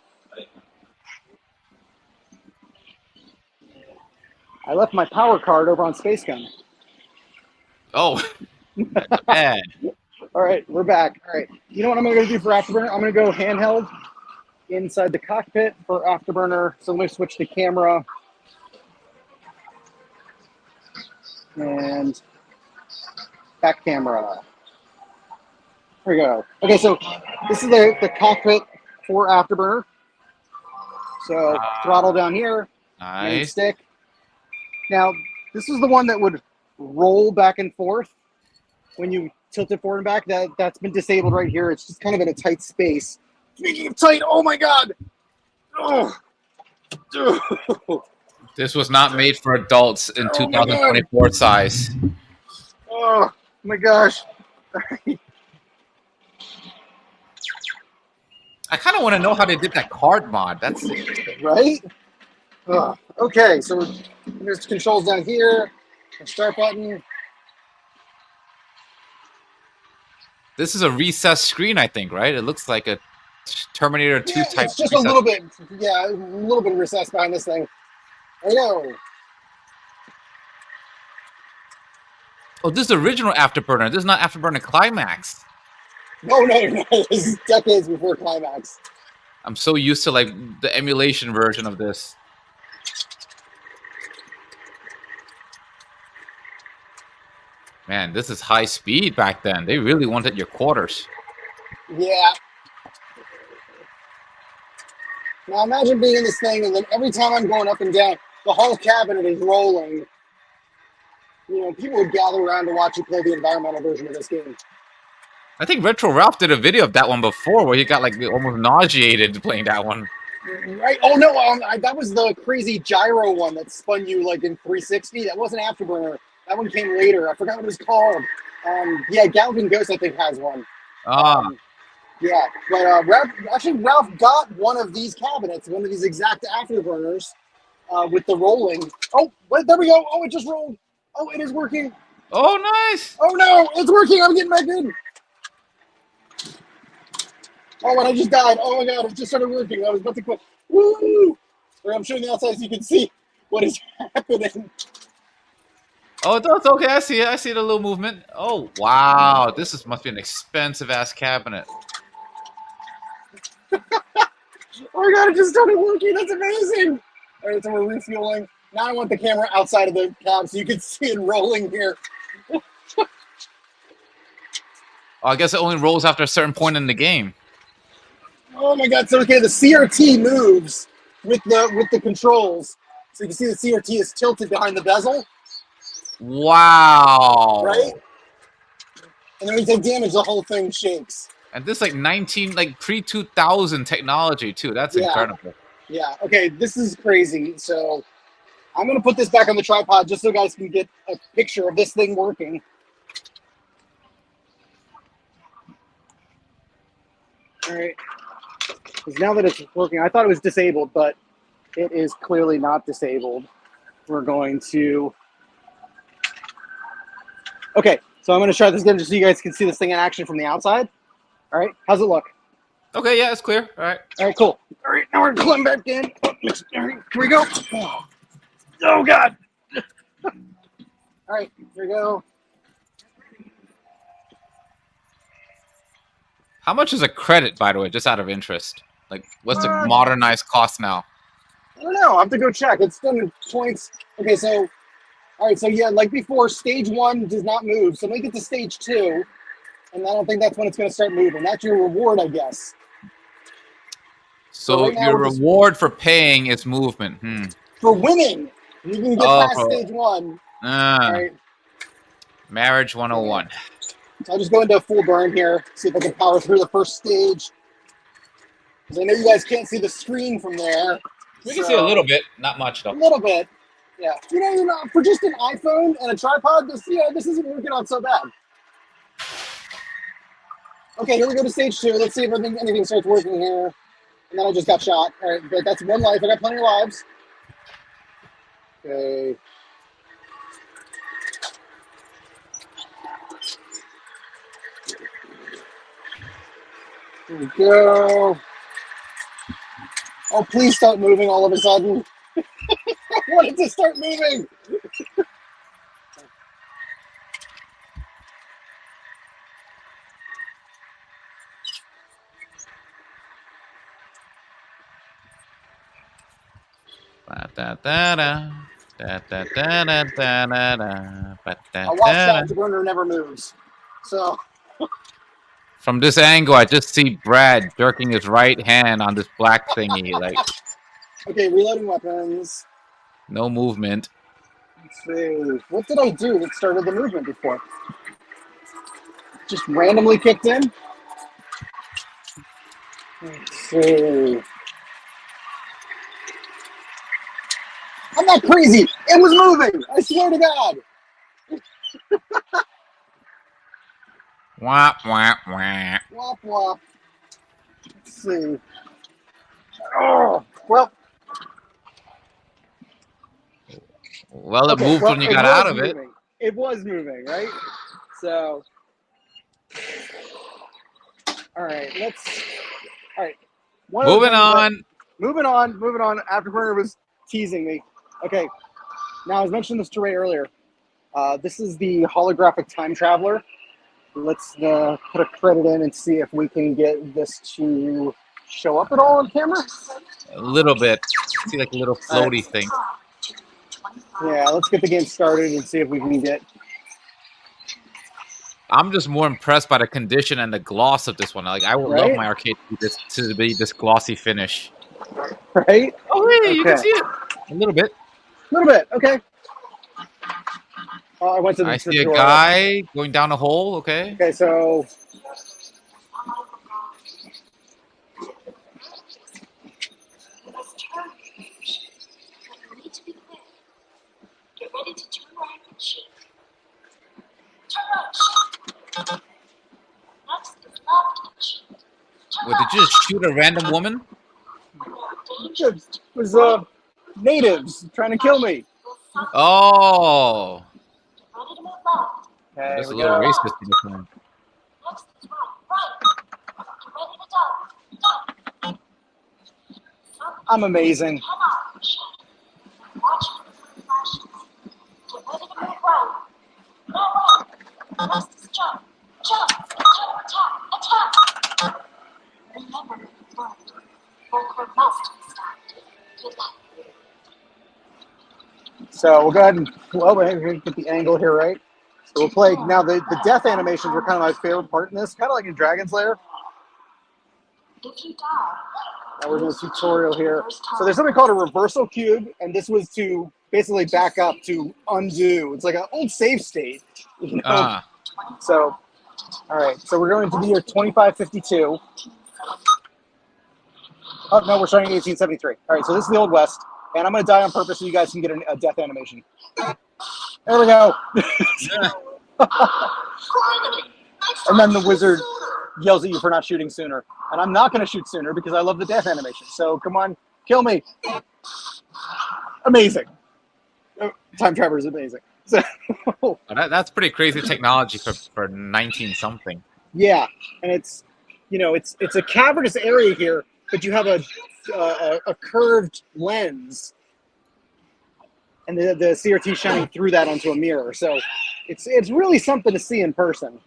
[SPEAKER 2] I left my power card over on Space Gun.
[SPEAKER 1] Oh, bad.
[SPEAKER 2] All right, we're back. All right. You know what I'm going to do for Afterburner? I'm going to go handheld inside the cockpit for Afterburner. So let me switch the camera. And back camera. There we go. Okay, so this is the cockpit for Afterburner. So throttle down here, main
[SPEAKER 1] Nice.
[SPEAKER 2] stick. Now, this is the one that would roll back and forth when you tilt it forward and back. That's been disabled right here. It's just kind of in a tight space. Speaking of tight, oh my god! Oh,
[SPEAKER 1] This was not made for adults in
[SPEAKER 2] oh my god!
[SPEAKER 1] 2024 size.
[SPEAKER 2] Oh my gosh!
[SPEAKER 1] I kind of want to know how they did that card mod. That's interesting.
[SPEAKER 2] Right? Ugh. Okay, so there's controls down here. The start button.
[SPEAKER 1] This is a recessed screen, I think, right? It looks like a Terminator 2
[SPEAKER 2] Yeah,
[SPEAKER 1] type.
[SPEAKER 2] it's just a little bit. Yeah, a little bit of recess behind this thing. I know.
[SPEAKER 1] Oh, this is the original Afterburner. This is not Afterburner Climax.
[SPEAKER 2] No. This is decades before Climax.
[SPEAKER 1] I'm so used to like the emulation version of this. Man, this is high speed back then. They really wanted your quarters.
[SPEAKER 2] Yeah. Now imagine being in this thing, and then every time I'm going up and down, the whole cabinet is rolling. You know, people would gather around to watch you play the environmental version of this game.
[SPEAKER 1] I think Retro Ralph did a video of that one before where he got like almost nauseated playing that one.
[SPEAKER 2] Right? Oh no, that was the crazy gyro one that spun you like in 360. That wasn't Afterburner. That one came later. I forgot what it was called. Yeah, Galvin Ghost I think has one.
[SPEAKER 1] Ah,
[SPEAKER 2] Yeah, but Ralph got one of these cabinets, one of these exact Afterburners with the rolling. Oh, wait, there we go. Oh, it just rolled. Oh, it is working.
[SPEAKER 1] oh, nice.
[SPEAKER 2] Oh no, it's working. I'm getting back in. Oh, and I just died. Oh my god, it just started working. I was about to quit. Woo! I'm showing the outside so you can see what is happening.
[SPEAKER 1] Oh, that's okay. I see it. I see the little movement. Oh, wow. This must be an expensive ass cabinet.
[SPEAKER 2] Oh my god, it just started working. That's amazing. All right, so we're refueling. Now I want the camera outside of the cab so you can see it rolling here.
[SPEAKER 1] Oh, I guess it only rolls after a certain point in the game.
[SPEAKER 2] Oh my god, so okay, the CRT moves with the controls. So you can see the CRT is tilted behind the bezel,
[SPEAKER 1] Wow.
[SPEAKER 2] right? And then when you take damage, the whole thing shakes.
[SPEAKER 1] And this like pre-2000 technology too. That's incredible.
[SPEAKER 2] Yeah, okay, this is crazy. So I'm gonna put this back on the tripod just so you guys can get a picture of this thing working. All right. Because now that it's working, I thought it was disabled, but it is clearly not disabled. We're going to... Okay, so I'm going to try this again just so you guys can see this thing in action from the outside. All right, how's it look?
[SPEAKER 1] Okay, yeah, it's clear. All right.
[SPEAKER 2] All right, cool. All right, now we're going to climb back in. All right, here we go. Oh, God. All right, here we go.
[SPEAKER 1] How much is a credit, by the way, just out of interest? Like, what's the modernized cost now?
[SPEAKER 2] I don't know. I have to go check. It's done in points. Okay, so, all right, so yeah, like before, stage 1 does not move. So make it to stage 2, and I don't think that's when it's going to start moving. That's your reward, I guess.
[SPEAKER 1] So
[SPEAKER 2] right now
[SPEAKER 1] your
[SPEAKER 2] we're just-
[SPEAKER 1] reward for paying is movement.
[SPEAKER 2] For winning, you can get past stage 1. All right,
[SPEAKER 1] Marriage 101.
[SPEAKER 2] so I'll just go into a full burn here, see if I can power through the first stage. Because I know you guys can't see the screen from there.
[SPEAKER 1] We can see a little bit, not much
[SPEAKER 2] A
[SPEAKER 1] though.
[SPEAKER 2] little bit. Yeah. You know, for just an iPhone and a tripod, this isn't working out so bad. Okay, here we go to stage 2. Let's see if anything starts working here. And then I just got shot. All right, but that's one life. I got plenty of lives. Okay. Here we go. Oh, please start moving all of a sudden. I want it to start moving.
[SPEAKER 1] Da-da-da-da. Da, da, da, da, da, da, da, ba, da,
[SPEAKER 2] I watched
[SPEAKER 1] da,
[SPEAKER 2] that.
[SPEAKER 1] da.
[SPEAKER 2] The burner never moves. So,
[SPEAKER 1] From this angle, I just see Brad jerking his right hand on this black thingy, like
[SPEAKER 2] okay, reloading weapons.
[SPEAKER 1] no movement.
[SPEAKER 2] Let's see. What did I do that started the movement before? Just randomly kicked in? Let's see. I'm not crazy. It was moving. I swear to God.
[SPEAKER 1] Wah, wah, wah.
[SPEAKER 2] Wop wop. Let's see. Oh, well,
[SPEAKER 1] Well, it
[SPEAKER 2] okay.
[SPEAKER 1] moved
[SPEAKER 2] Well,
[SPEAKER 1] when you
[SPEAKER 2] it
[SPEAKER 1] got out
[SPEAKER 2] was
[SPEAKER 1] of it.
[SPEAKER 2] moving. It was moving, right? So, all right. All right. One of the
[SPEAKER 1] Moving
[SPEAKER 2] things that
[SPEAKER 1] on.
[SPEAKER 2] moving on. Afterburner was teasing me. Okay. Now, I was mentioning this to Ray earlier. This is the holographic time traveler. Let's put a credit in and see if we can get this to show up at all on camera.
[SPEAKER 1] A little bit. See, like a little
[SPEAKER 2] All
[SPEAKER 1] floaty
[SPEAKER 2] right.
[SPEAKER 1] thing.
[SPEAKER 2] Yeah, let's get the game started and see if we can get.
[SPEAKER 1] I'm just more impressed by the condition and the gloss of this one. Like, I would love
[SPEAKER 2] Right?
[SPEAKER 1] my arcade to be this glossy finish.
[SPEAKER 2] Right?
[SPEAKER 1] Oh, hey, you can
[SPEAKER 2] Okay.
[SPEAKER 1] see it a little bit.
[SPEAKER 2] A little bit. Okay. Oh, I went to the
[SPEAKER 1] I see a
[SPEAKER 2] tutorial.
[SPEAKER 1] guy going down a hole. Okay.
[SPEAKER 2] Okay, so
[SPEAKER 1] Wait, did you just shoot a random woman?
[SPEAKER 2] it was natives trying to kill me.
[SPEAKER 1] Oh,
[SPEAKER 2] Okay,
[SPEAKER 1] that's a
[SPEAKER 2] we
[SPEAKER 1] little
[SPEAKER 2] go.
[SPEAKER 1] racist in this one.
[SPEAKER 2] I'm amazing. So we'll go ahead and we'll get the angle here, right? So we'll play now. The death animations were kind of my favorite part in this, kind of like in Dragon's Lair. Now we're doing a tutorial here. So there's something called a reversal cube, and this was to basically back up to undo. It's like an old save state, you know.
[SPEAKER 1] Ah,
[SPEAKER 2] So, all right. So we're going to be here 2552. Oh no, we're starting 1873. All right. So this is the Old West, and I'm going to die on purpose so you guys can get a death animation. There we go. And then the wizard yells at you for not shooting sooner. And I'm not going to shoot sooner because I love the death animation. So come on, kill me. Amazing. Time Traveler is amazing. So,
[SPEAKER 1] that's pretty crazy technology for 19 something.
[SPEAKER 2] yeah, and it's it's a cavernous area here, but you have a curved lens, and the CRT shining through that onto a mirror. So it's really something to see in person.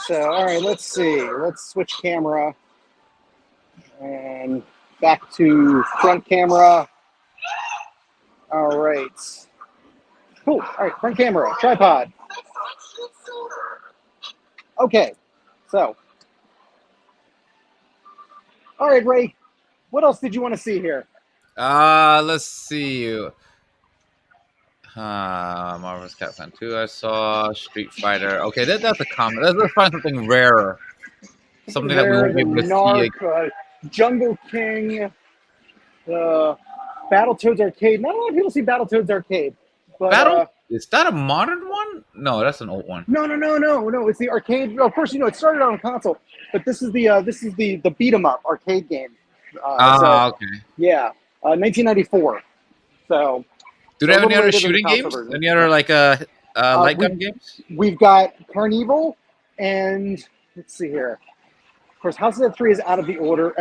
[SPEAKER 2] So, all right, let's see. Let's switch camera and back to front camera. All right. Cool. All right, front camera, tripod. Okay. So, all right, Ray, what else did you want to see here?
[SPEAKER 1] Let's see. Marvel's Capcom 2. I saw Street Fighter. Okay, that's a common. Let's find something rarer. Something that we won't be able to see.
[SPEAKER 2] Narc, Jungle King, Battletoads Arcade. Not a lot of people see Battletoads Arcade. But,
[SPEAKER 1] Battle? Is that a modern one? No, that's an old one.
[SPEAKER 2] No. It's the arcade. Of course, it started on a console, but this is the beat 'em up arcade game.
[SPEAKER 1] Okay.
[SPEAKER 2] Yeah, 1994. So.
[SPEAKER 1] Do they have any
[SPEAKER 2] a little
[SPEAKER 1] other
[SPEAKER 2] later than the
[SPEAKER 1] shooting
[SPEAKER 2] console
[SPEAKER 1] games?
[SPEAKER 2] version.
[SPEAKER 1] Any other like light gun games?
[SPEAKER 2] We've got Carnival, and let's see here. Of course, House of the 3 is out of order.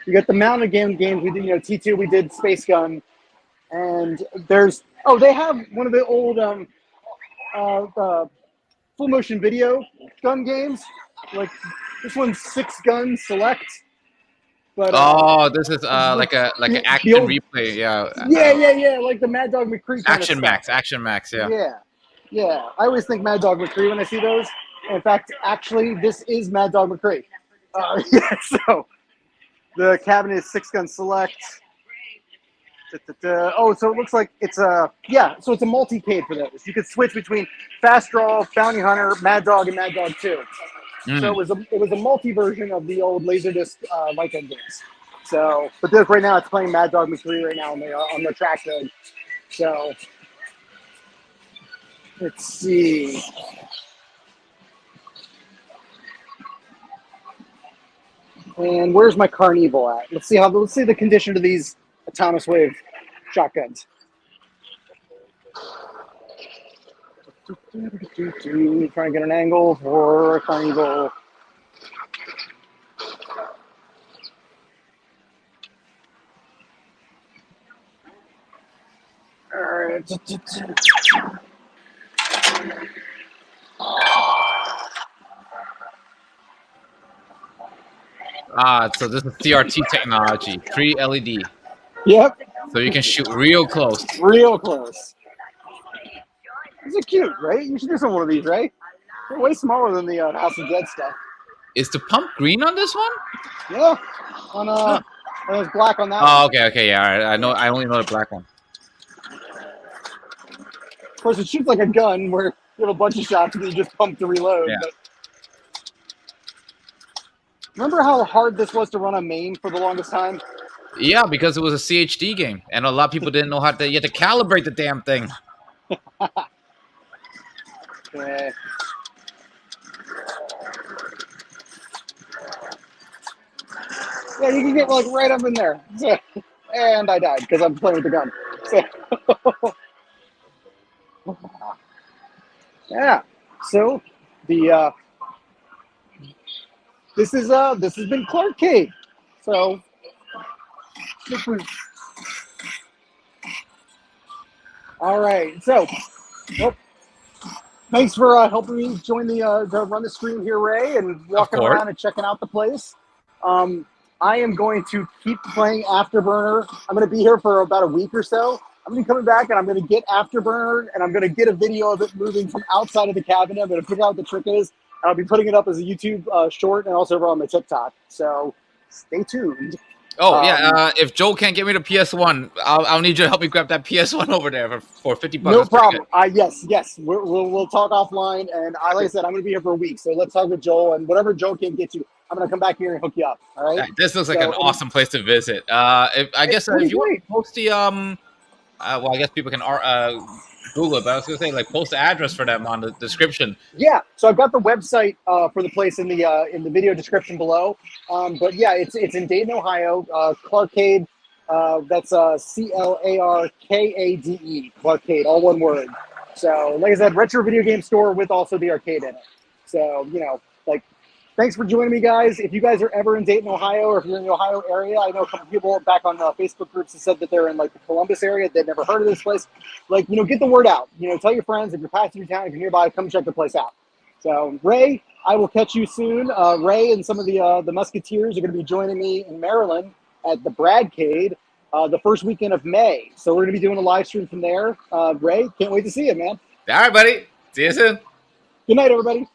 [SPEAKER 2] We got the mounted games. We did T2. We did Space Gun, and they have one of the old full motion video gun games. Like this one's 6 Gun Select. But
[SPEAKER 1] Oh, this is like an
[SPEAKER 2] the
[SPEAKER 1] action
[SPEAKER 2] old,
[SPEAKER 1] replay. Yeah.
[SPEAKER 2] yeah, like the Mad Dog McCree kind of stuff.
[SPEAKER 1] Action Max. Yeah.
[SPEAKER 2] Yeah. I always think Mad Dog McCree when I see those. In fact, actually, this is Mad Dog McCree. Yeah, so the cabinet is 6-gun select. Oh, so it looks like it's so it's a multi-cade for those. You could switch between Fast Draw, Bounty Hunter, Mad Dog, and Mad Dog 2. So it was a multi version of the old Laserdisc light gun games. So, but this, right now it's playing Mad Dog McCree right now on the track mode. So let's see. And where's my Carnival at? Let's see the condition of these Thomas Wave shotguns. Trying to get an angle for Carnival. All right.
[SPEAKER 1] So this is CRT technology, 3 LED.
[SPEAKER 2] Yep.
[SPEAKER 1] So you can shoot real close.
[SPEAKER 2] Real close. These are cute, right? You should do some of these, right? They're way smaller than the House of Dead stuff.
[SPEAKER 1] Is the pump green on this one?
[SPEAKER 2] Yeah. And there's black on that
[SPEAKER 1] Oh,
[SPEAKER 2] one.
[SPEAKER 1] okay, yeah. All right. I only know the black one.
[SPEAKER 2] Of course, it shoots like a gun where you have a bunch of shots and you just pump to reload.
[SPEAKER 1] Yeah.
[SPEAKER 2] But remember how hard this was to run on main for the longest time?
[SPEAKER 1] Yeah, because it was a CHD game, and a lot of people didn't know you had to calibrate the damn thing.
[SPEAKER 2] Yeah. Yeah, you can get like right up in there. And I died because I'm playing with the gun. So yeah. So the this has been Clarkade. So all right. So thanks for helping me join to run the stream here, Ray, and walking around and checking out the place. I am going to keep playing Afterburner. I'm going to be here for about a week or so. I'm going to be coming back and I'm going to get Afterburner and I'm going to get a video of it moving from outside of the cabinet. I'm going to figure out what the trick is. And I'll be putting it up as a YouTube short and also over on my TikTok. So stay tuned.
[SPEAKER 1] Oh, yeah. If Joe can't get me the PS1, I'll need you to help me grab that PS1 over there for $50.
[SPEAKER 2] No problem. Yes. We'll talk offline. And like I said, I'm going to be here for a week. So let's talk with Joel. And whatever Joel can't get to, I'm going to come back here and hook you up. All right?
[SPEAKER 1] This looks like an awesome place to visit. If you want to post the I guess people can Google it, but I was gonna say post the address for them on the description.
[SPEAKER 2] Yeah, so I've got the website for the place in the video description below. But yeah, it's in Dayton, Ohio. Clarkade. That's Clarkade. Clarkade, all one word. So like I said, retro video game store with also the arcade in it. So thanks for joining me, guys. If you guys are ever in Dayton, Ohio, or if you're in the Ohio area, I know a couple people back on Facebook groups have said that they're in the Columbus area. They've never heard of this place. Get the word out. Tell your friends if you're passing through town, if you're nearby, come check the place out. So, Ray, I will catch you soon. Ray and some of the Musketeers are going to be joining me in Maryland at the Bradcade the first weekend of May. So we're going to be doing a live stream from there. Ray, can't wait to see you, man.
[SPEAKER 1] All right, buddy. See you soon.
[SPEAKER 2] Good night, everybody.